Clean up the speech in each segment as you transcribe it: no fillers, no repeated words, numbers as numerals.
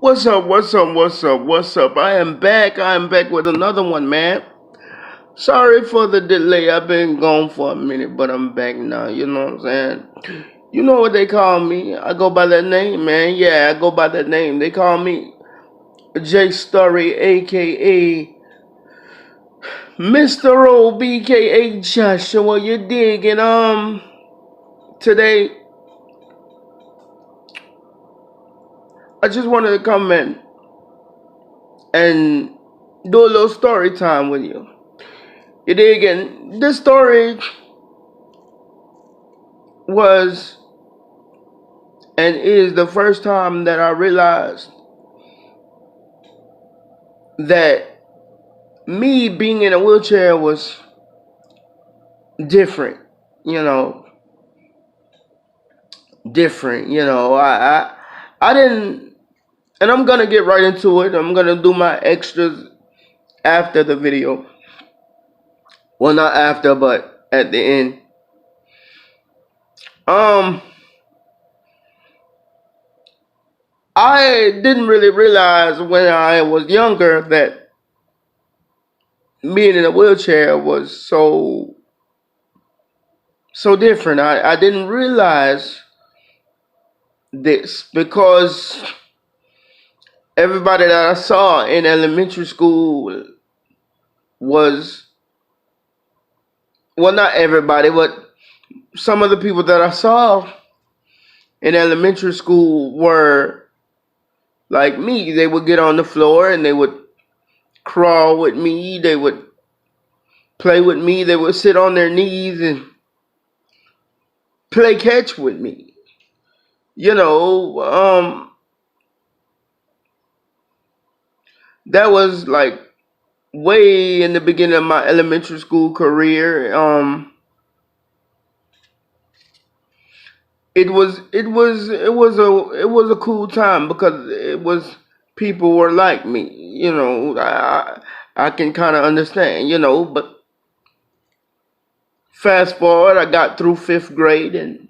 What's up? What's up? What's up? What's up? I am back. I am back with another one, man. Sorry for the delay. I've been gone for a minute, but I'm back now. You know what I'm saying? You know what they call me? I go by that name, man. Yeah, I go by that name. They call me J Story, aka Mr. O, BKA Joshua. You dig? And today I just wanted to come in and do a little story time with you. You dig? And this story was and is the first time that I realized that me being in a wheelchair was different, you know, different, I didn't, and I'm gonna get right into it. I'm gonna do my extras after the video. Well, not after, but at the end. Um, I didn't really realize when I was younger that being in a wheelchair was so different. I didn't realize this because everybody that I saw in elementary school was, well, not everybody, but some of the people that I saw in elementary school were like me. They would get on the floor and they would crawl with me. They would play with me. They would sit on their knees and play catch with me. You know, that was like way in the beginning of my elementary school career. It was a cool time because it was people were like me. I can kind of understand. But fast forward, I got through fifth grade and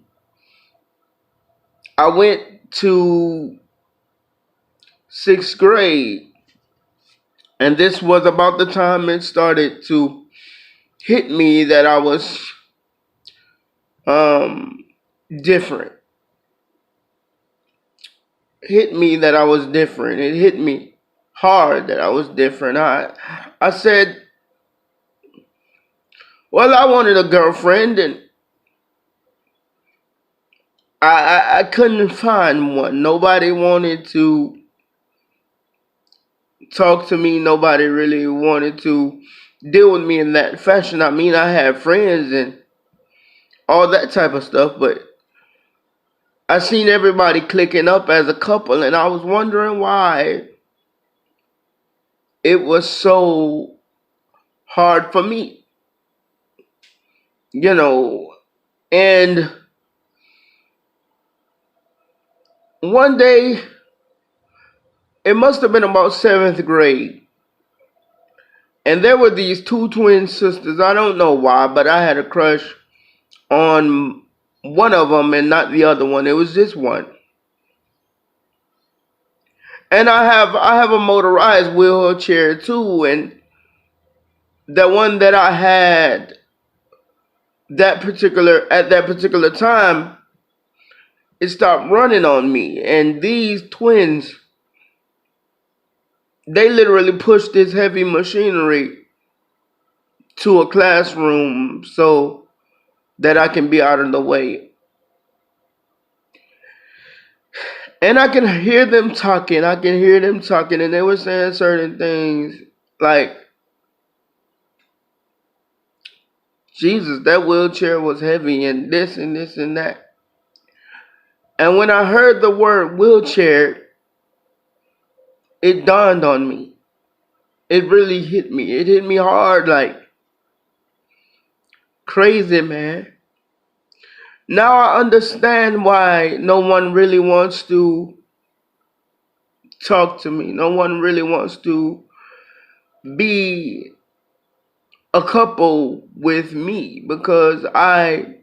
I went to sixth grade, and this was about the time it started to hit me that I was different. Hit me that I was different. It hit me hard that I was different. I said, well, I wanted a girlfriend, and I couldn't find one. Nobody wanted to talk to me. Nobody really wanted to deal with me in that fashion. I mean, I had friends and all that type of stuff, but I seen everybody clicking up as a couple, and I was wondering why it was so hard for me, you know. And one day, it must have been about seventh grade, and there were these two twin sisters. I don't know why, but I had a crush on one of them and not the other one. It was this one. And I have a motorized wheelchair too, and the one that I had at that particular time, it stopped running on me. And these twins, they literally pushed this heavy machinery to a classroom so that I can be out of the way. And I can hear them talking. And they were saying certain things like, Jesus, that wheelchair was heavy, and this and this and that. And when I heard the word wheelchair, it dawned on me. It really hit me. It hit me hard, like crazy, man. Now I understand why no one really wants to talk to me. No one really wants to be a couple with me because I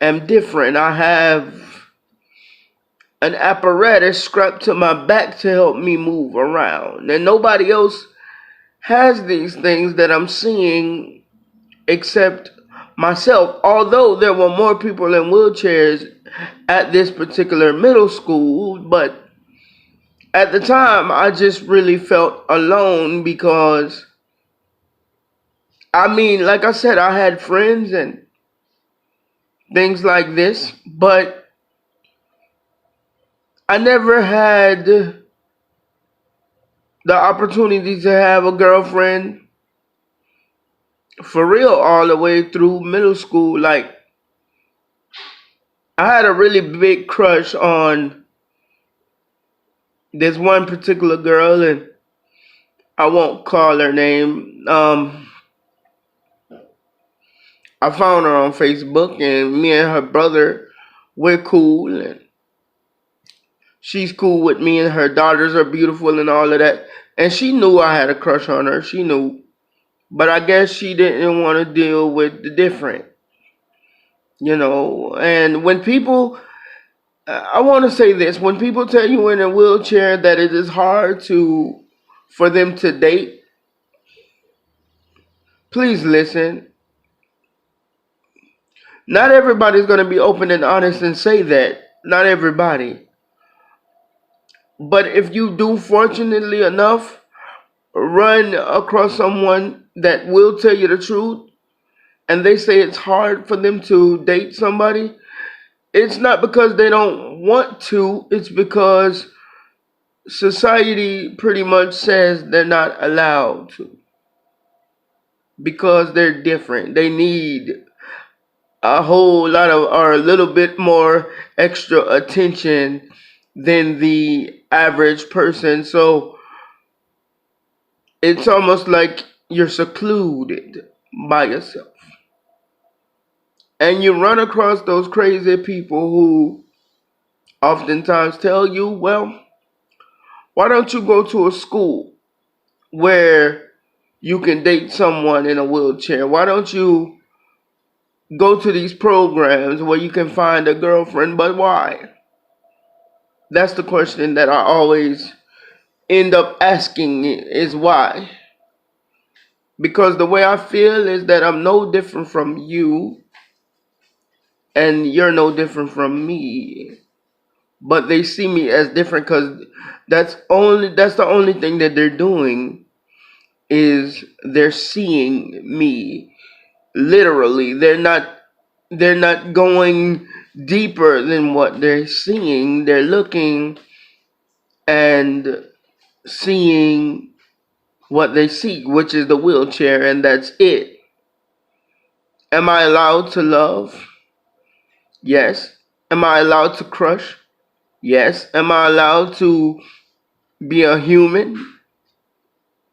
am different. I have an apparatus strapped to my back to help me move around. And nobody else has these things that I'm seeing except myself. Although there were more people in wheelchairs at this particular middle school, but at the time I just really felt alone because, I mean, like I said, I had friends and things like this, but I never had the opportunity to have a girlfriend for real all the way through middle school. Like, I had a really big crush on this one particular girl, and I won't call her name. I found her on Facebook, and me and her brother, we're cool, and she's cool with me, and her daughters are beautiful and all of that. And she knew I had a crush on her. She knew. But I guess she didn't want to deal with the different, And when people, I want to say this, when people tell you in a wheelchair that it is hard for them to date, please listen. Not everybody's going to be open and honest and say that. Not everybody. But if you do, fortunately enough, run across someone that will tell you the truth, and they say it's hard for them to date somebody, it's not because they don't want to, it's because society pretty much says they're not allowed to. Because they're different. They need a whole lot of, or a little bit more extra attention than the average person. So it's almost like you're secluded by yourself. And you run across those crazy people who oftentimes tell you, well, why don't you go to a school where you can date someone in a wheelchair? Why don't you go to these programs where you can find a girlfriend? But why? That's the question that I always end up asking, is why? Because the way I feel is that I'm no different from you, and you're no different from me. But they see me as different because that's the only thing that they're doing, is they're seeing me literally. They're not going deeper than what they're seeing. They're looking and seeing what they see, which is the wheelchair, and that's it. Am I allowed to love? Yes. Am I allowed to crush? Yes. Am I allowed to be a human?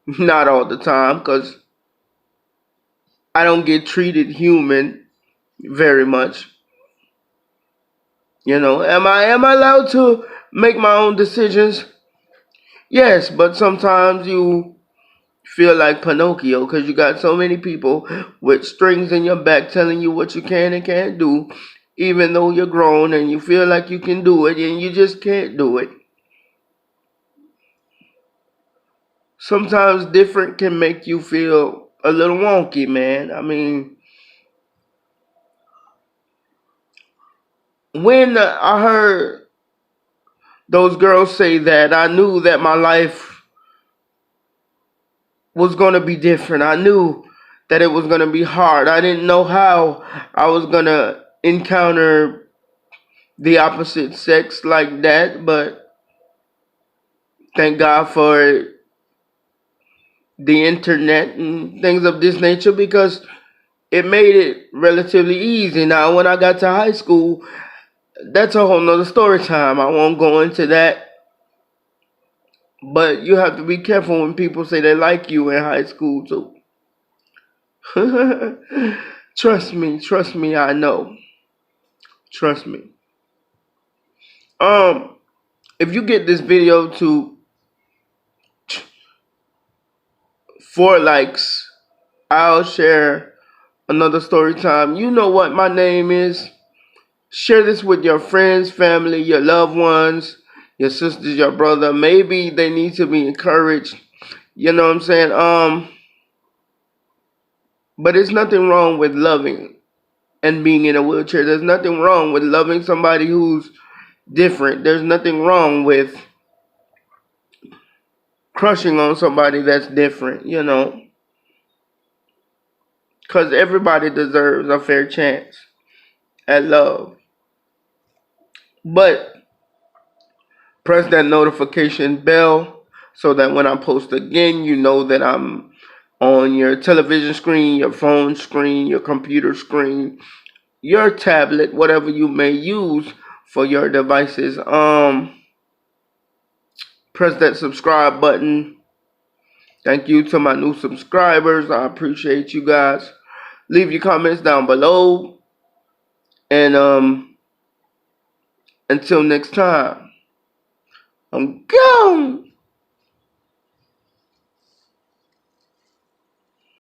Not all the time, because I don't get treated human very much. Am I allowed to make my own decisions? Yes, but sometimes you feel like Pinocchio because you got so many people with strings in your back telling you what you can and can't do, even though you're grown and you feel like you can do it and you just can't do it. Sometimes different can make you feel a little wonky, man. I mean, when I heard those girls say that, I knew that my life was going to be different. I knew that it was going to be hard. I didn't know how I was going to encounter the opposite sex like that, but thank God for the internet and things of this nature, because it made it relatively easy. Now, when I got to high school, that's a whole nother story time. I won't go into that. But you have to be careful when people say they like you in high school too. Trust me, I know. Trust me. If you get this video to 4 likes, I'll share another story time. You know what my name is. Share this with your friends, family, your loved ones, your sisters, your brother. Maybe they need to be encouraged. You know what I'm saying? But there's nothing wrong with loving and being in a wheelchair. There's nothing wrong with loving somebody who's different. There's nothing wrong with crushing on somebody that's different, you know. Because everybody deserves a fair chance at love. But press that notification bell so that when I post again, you know that I'm on your television screen, your phone screen, your computer screen, your tablet, whatever you may use for your devices. Press that subscribe button. Thank you to my new subscribers. I appreciate you guys. Leave your comments down below. And until next time, I'm gone.